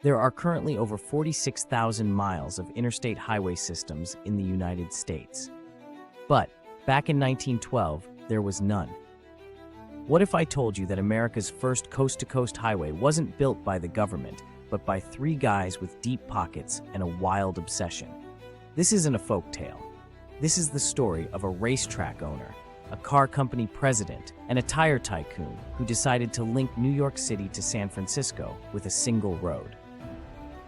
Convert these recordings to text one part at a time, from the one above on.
There are currently over 46,000 miles of interstate highway systems in the United States. But back in 1912, there was none. What if I told you that America's first coast-to-coast highway wasn't built by the government, but by three guys with deep pockets and a wild obsession? This isn't a folk tale. This is the story of a racetrack owner, a car company president, and a tire tycoon who decided to link New York City to San Francisco with a single road.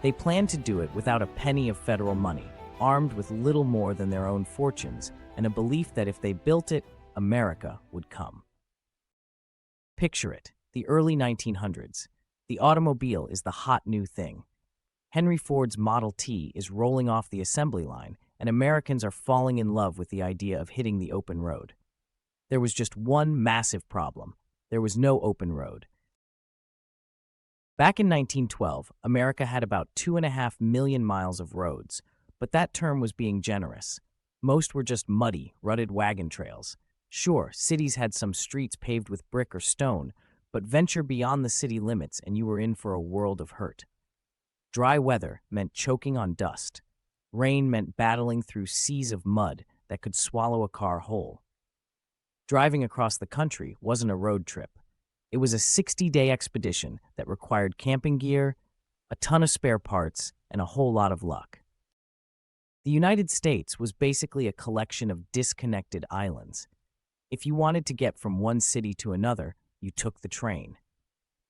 They planned to do it without a penny of federal money, armed with little more than their own fortunes, and a belief that if they built it, America would come. Picture it, the early 1900s. The automobile is the hot new thing. Henry Ford's Model T is rolling off the assembly line, and Americans are falling in love with the idea of hitting the open road. There was just one massive problem. There was no open road. Back in 1912, America had about 2.5 million miles of roads, but that term was being generous. Most were just muddy, rutted wagon trails. Sure, cities had some streets paved with brick or stone, but venture beyond the city limits and you were in for a world of hurt. Dry weather meant choking on dust. Rain meant battling through seas of mud that could swallow a car whole. Driving across the country wasn't a road trip. It was a 60-day expedition that required camping gear, a ton of spare parts, and a whole lot of luck. The United States was basically a collection of disconnected islands. If you wanted to get from one city to another, you took the train.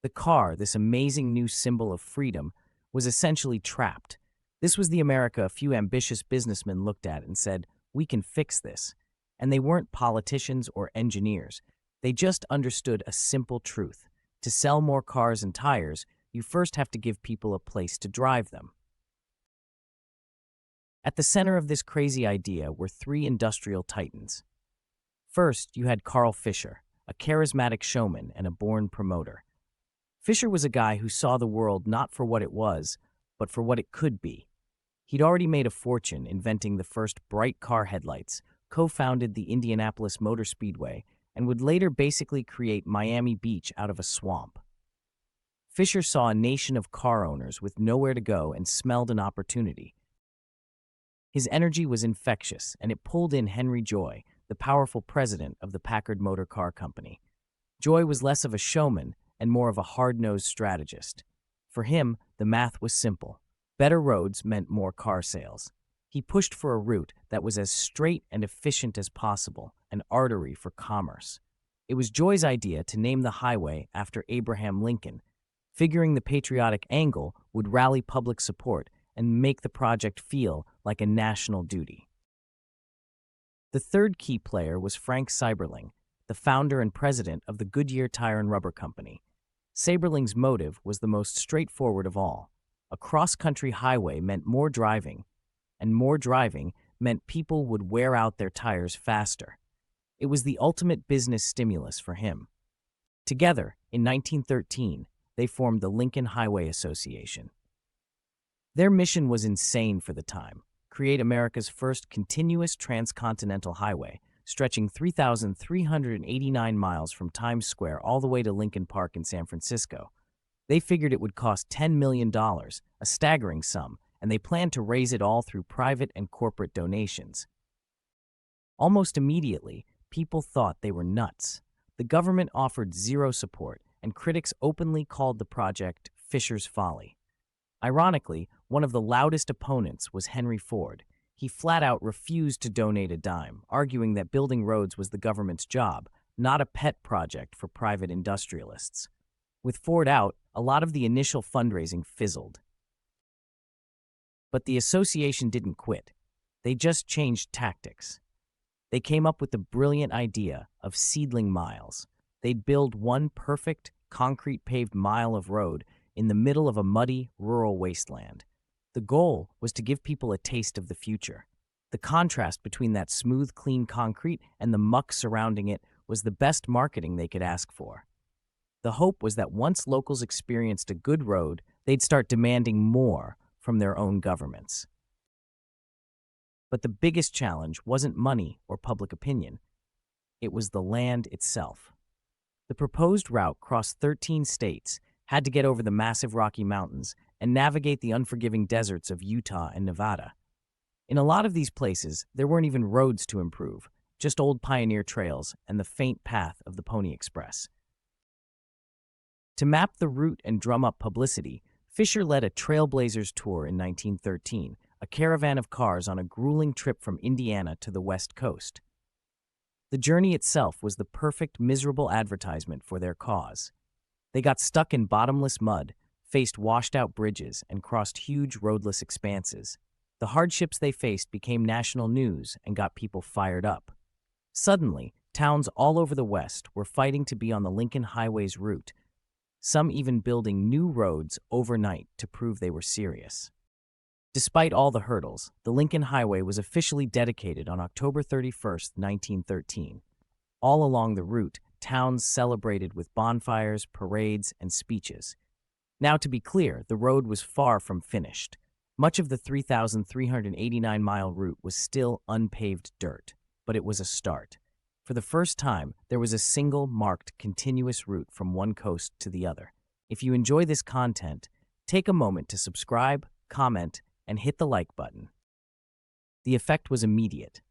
The car, this amazing new symbol of freedom, was essentially trapped. This was the America a few ambitious businessmen looked at and said, "We can fix this." And they weren't politicians or engineers. They just understood a simple truth. To sell more cars and tires, you first have to give people a place to drive them. At the center of this crazy idea were three industrial titans. First, you had Carl Fisher, a charismatic showman and a born promoter. Fisher was a guy who saw the world not for what it was, but for what it could be. He'd already made a fortune inventing the first bright car headlights, co-founded the Indianapolis Motor Speedway, and would later basically create Miami Beach out of a swamp. Fisher saw a nation of car owners with nowhere to go and smelled an opportunity. His energy was infectious, and it pulled in Henry Joy, the powerful president of the Packard Motor Car Company. Joy was less of a showman and more of a hard-nosed strategist. For him, the math was simple. Better roads meant more car sales. He pushed for a route that was as straight and efficient as possible, an artery for commerce. It was Joy's idea to name the highway after Abraham Lincoln, figuring the patriotic angle would rally public support and make the project feel like a national duty. The third key player was Frank Seiberling, the founder and president of the Goodyear Tire and Rubber Company. Seiberling's motive was the most straightforward of all. A cross-country highway meant more driving, and more driving meant people would wear out their tires faster. It was the ultimate business stimulus for him. Together, in 1913, they formed the Lincoln Highway Association. Their mission was insane for the time: create America's first continuous transcontinental highway, stretching 3,389 miles from Times Square all the way to Lincoln Park in San Francisco. They figured it would cost $10 million, a staggering sum, and they planned to raise it all through private and corporate donations. Almost immediately, people thought they were nuts. The government offered zero support, and critics openly called the project Fisher's Folly. Ironically, one of the loudest opponents was Henry Ford. He flat out refused to donate a dime, arguing that building roads was the government's job, not a pet project for private industrialists. With Ford out, a lot of the initial fundraising fizzled. But the association didn't quit. They just changed tactics. They came up with the brilliant idea of seedling miles. They'd build one perfect, concrete-paved mile of road in the middle of a muddy, rural wasteland. The goal was to give people a taste of the future. The contrast between that smooth, clean concrete and the muck surrounding it was the best marketing they could ask for. The hope was that once locals experienced a good road, they'd start demanding more from their own governments. But the biggest challenge wasn't money or public opinion. It was the land itself. The proposed route crossed 13 states, had to get over the massive Rocky Mountains, and navigate the unforgiving deserts of Utah and Nevada. In a lot of these places, there weren't even roads to improve, just old pioneer trails and the faint path of the Pony Express. To map the route and drum up publicity, Fisher led a Trailblazers tour in 1913, a caravan of cars on a grueling trip from Indiana to the West Coast. The journey itself was the perfect, miserable advertisement for their cause. They got stuck in bottomless mud, faced washed-out bridges, and crossed huge roadless expanses. The hardships they faced became national news and got people fired up. Suddenly, towns all over the West were fighting to be on the Lincoln Highway's route, some even building new roads overnight to prove they were serious. Despite all the hurdles, the Lincoln Highway was officially dedicated on October 31, 1913. All along the route, towns celebrated with bonfires, parades, and speeches. Now, to be clear, the road was far from finished. Much of the 3,389-mile route was still unpaved dirt, but it was a start. For the first time, there was a single marked continuous route from one coast to the other. If you enjoy this content, take a moment to subscribe, comment, and hit the like button. The effect was immediate.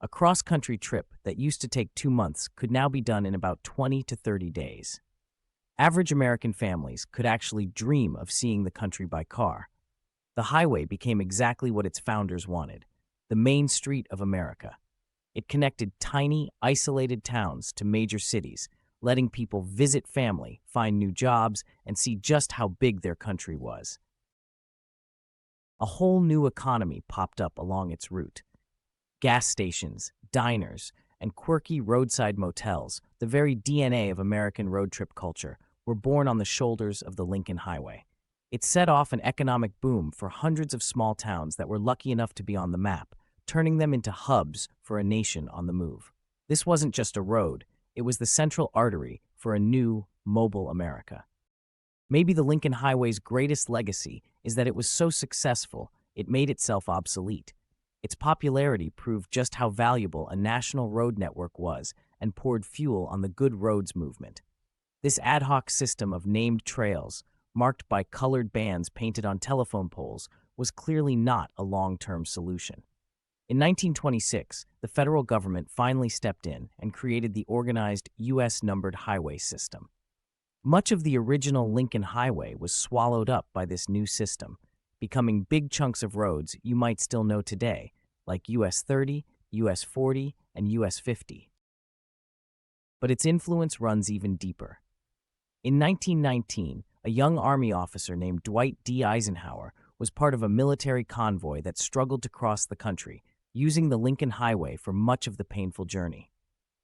A cross-country trip that used to take 2 months could now be done in about 20 to 30 days. Average American families could actually dream of seeing the country by car. The highway became exactly what its founders wanted, the main street of America. It connected tiny, isolated towns to major cities, letting people visit family, find new jobs, and see just how big their country was. A whole new economy popped up along its route. Gas stations, diners, and quirky roadside motels, the very DNA of American road trip culture, were born on the shoulders of the Lincoln Highway. It set off an economic boom for hundreds of small towns that were lucky enough to be on the map, turning them into hubs for a nation on the move. This wasn't just a road, it was the central artery for a new, mobile America. Maybe the Lincoln Highway's greatest legacy is that it was so successful, it made itself obsolete. Its popularity proved just how valuable a national road network was and poured fuel on the good roads movement. This ad hoc system of named trails, marked by colored bands painted on telephone poles, was clearly not a long-term solution. In 1926, the federal government finally stepped in and created the organized U.S. numbered highway system. Much of the original Lincoln Highway was swallowed up by this new system, becoming big chunks of roads you might still know today, like US 30, US 40, and US 50. But its influence runs even deeper. In 1919, a young Army officer named Dwight D. Eisenhower was part of a military convoy that struggled to cross the country, using the Lincoln Highway for much of the painful journey.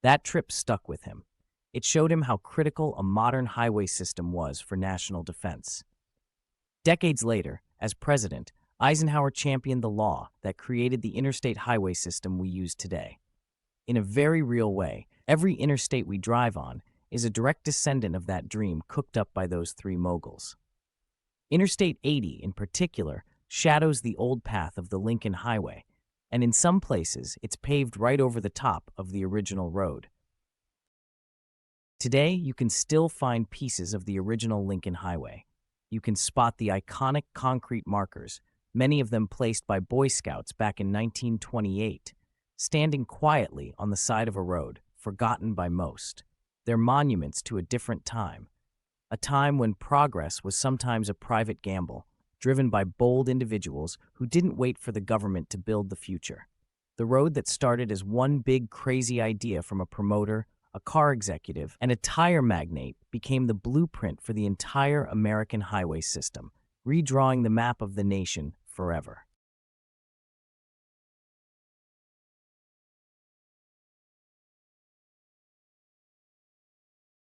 That trip stuck with him. It showed him how critical a modern highway system was for national defense. Decades later, as president, Eisenhower championed the law that created the Interstate Highway System we use today. In a very real way, every interstate we drive on is a direct descendant of that dream cooked up by those three moguls. Interstate 80, in particular, shadows the old path of the Lincoln Highway, and in some places, it's paved right over the top of the original road. Today, you can still find pieces of the original Lincoln Highway. You can spot the iconic concrete markers, many of them placed by Boy Scouts back in 1928, standing quietly on the side of a road, forgotten by most. They're monuments to a different time, a time when progress was sometimes a private gamble, driven by bold individuals who didn't wait for the government to build the future. The road that started as one big crazy idea from a promoter, a car executive, and a tire magnate became the blueprint for the entire American highway system, redrawing the map of the nation forever.